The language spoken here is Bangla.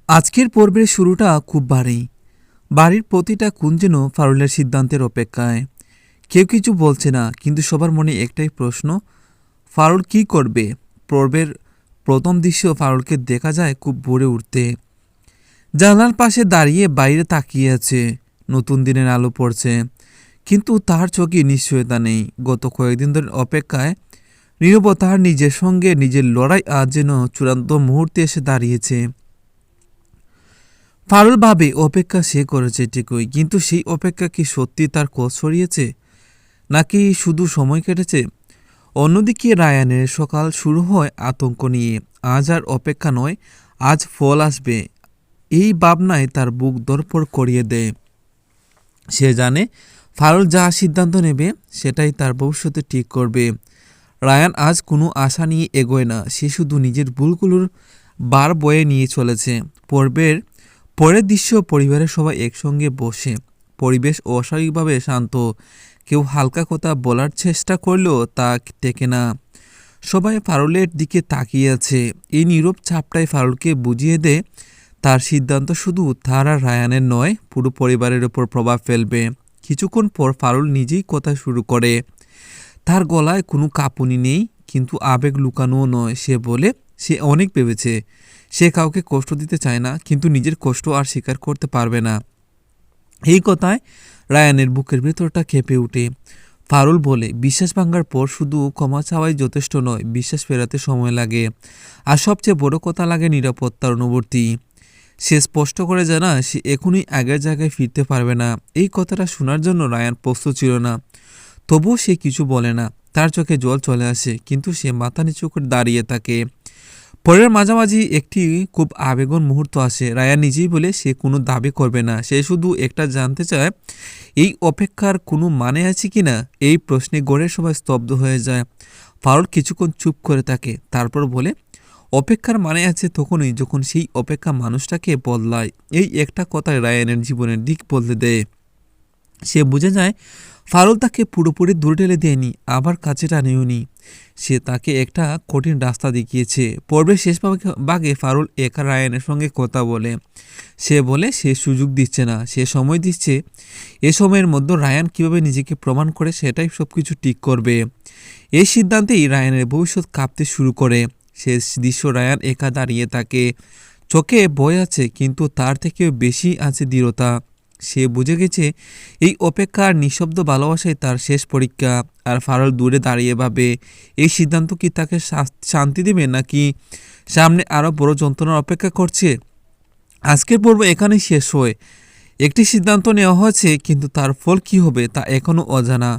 আজকের পর্বের শুরুটা খুব ভারী। বাড়ির প্রতিটা কোণ যেন ফারুলের সিদ্ধান্তের অপেক্ষায়। কেউ কিছু বলছে না, কিন্তু সবার মনে একটাই প্রশ্ন, ফারুল কি করবে? পর্বের প্রথম দৃশ্য ফারুলকে দেখা যায় খুব ভোরে উঠতে। জানলার পাশে দাঁড়িয়ে বাইরে তাকিয়ে আছে। নতুন দিনের আলো পড়ছে, কিন্তু তার চোখে নিশ্চয়তা নেই। গত কয়েকদিন ধরে অপেক্ষায় নীরবতার নিজের সঙ্গে নিজের লড়াই আজ যেন চূড়ান্ত মুহূর্তে এসে দাঁড়িয়েছে। ফারুল ভাবে অপেক্ষা সে করেছে ঠিকই, কিন্তু সেই অপেক্ষা কি সত্যি তার কোষ সরিয়েছে, নাকি শুধু সময় কেটেছে? অন্যদিকে রায়ানের সকাল শুরু হয় আতঙ্ক নিয়ে। আজ আর অপেক্ষা নয়, আজ ফল আসবে, এই ভাবনায় তার বুক ধড়ফড় করিয়ে দেয়। সে জানে ফারুল যা সিদ্ধান্ত নেবে সেটাই তার ভবিষ্যতে ঠিক করবে। রায়ান আজ কোনো আশা নিয়ে এগোয় না, সে শুধু নিজের ভুলগুলোর বার বয়ে নিয়ে চলেছে। পরের দৃশ্য, পরিবারের সবাই একসঙ্গে বসে। পরিবেশ অস্বাভাবিকভাবে শান্ত। কেউ হালকা কথা বলার চেষ্টা করলেও তা টেকে না। সবাই ফারুলের দিকে তাকিয়ে আছে। এই নীরব ছাপটাই ফারুলকে বুঝিয়ে দেয় তার সিদ্ধান্ত শুধু তার আর রায়ানের নয়, পুরো পরিবারের ওপর প্রভাব ফেলবে। কিছুক্ষণ পর ফারুল নিজেই কথা শুরু করে। তার গলায় কোনো কাঁপুনি নেই, কিন্তু আবেগ লুকানোও নয়। সে বলে, সে অনেক ভেবেছে, সে কাউকে কষ্ট দিতে চায় না, কিন্তু নিজের কষ্ট আর স্বীকার করতে পারবে না। এই কথায় রায়ানের বুকের ভেতরটা কেঁপে ওঠে। ফারুল বলে, বিশ্বাস ভাঙার পর শুধু ক্ষমা চাওয়াই যথেষ্ট নয়, বিশ্বাস ফেরাতে সময় লাগে। আর সবচেয়ে বড় কথা লাগে নিরাপত্তার অনুভূতি। সে স্পষ্ট করে জানা সে এখনই আগের জায়গায় ফিরতে পারবে না। এই কথাটা শোনার জন্য রায়ান প্রস্তুত ছিল না, তবুও সে কিছু বলে না। তার চোখে জল চলে আসে, কিন্তু সে মাথা নিচু করে দাঁড়িয়ে থাকে। পরের মাঝামাঝি একটি খুব আবেগন মুহূর্ত আসে। রায়ান নিজেই বলে সে কোনো দাবি করবে না, সে শুধু একটা জানতে চায়, এই অপেক্ষার কোনো মানে আছে কি না। এই প্রশ্নে গড়ের সবাই স্তব্ধ হয়ে যায়। ফারুল কিছুক্ষণ চুপ করে থাকে, তারপর বলে, অপেক্ষার মানে আছে তখনই যখন সেই অপেক্ষা মানুষটাকে বদলায়। এই একটা কথায় রায়ানের জীবনের দিক বদলে দেয়। সে বুঝে যায় ফারুল তাকে পুরোপুরি দূরে ঠেলে দেয়নি, আবার কাছে টানেওনি। সে তাকে একটা কঠিন রাস্তা দেখিয়েছে। পর্বের শেষ ভাগে ফারুল একা রায়ানের সঙ্গে কথা বলে। সে বলে সে সুযোগ দিচ্ছে না, সে সময় দিচ্ছে। এ সময়ের মধ্যে রায়ান কিভাবে নিজেকে প্রমাণ করে সেটাই সবকিছু ঠিক করবে। এই সিদ্ধান্তেই রায়ানের ভবিষ্যৎ কাঁপতে শুরু করে। শেষ দৃশ্য, রায়ান একা দাঁড়িয়ে থাকে। চোখে ভয় আছে, কিন্তু তার থেকেও বেশি আছে দৃঢ়তা। সে বুঝে গেছে এই অপেক্ষার নিঃশব্দ ভালোবাসাই তার শেষ পরীক্ষা। আর ফারুল দূরে দাঁড়িয়ে ভাবে, এই সিদ্ধান্ত কি তাকে শান্তি দেবে, নাকি সামনে আরও বড় যন্ত্রণার অপেক্ষা করছে? আজকের পর্ব এখানেই শেষ হয়। একটি সিদ্ধান্ত নেওয়া হয়েছে, কিন্তু তার ফল কি হবে তা এখনও অজানা।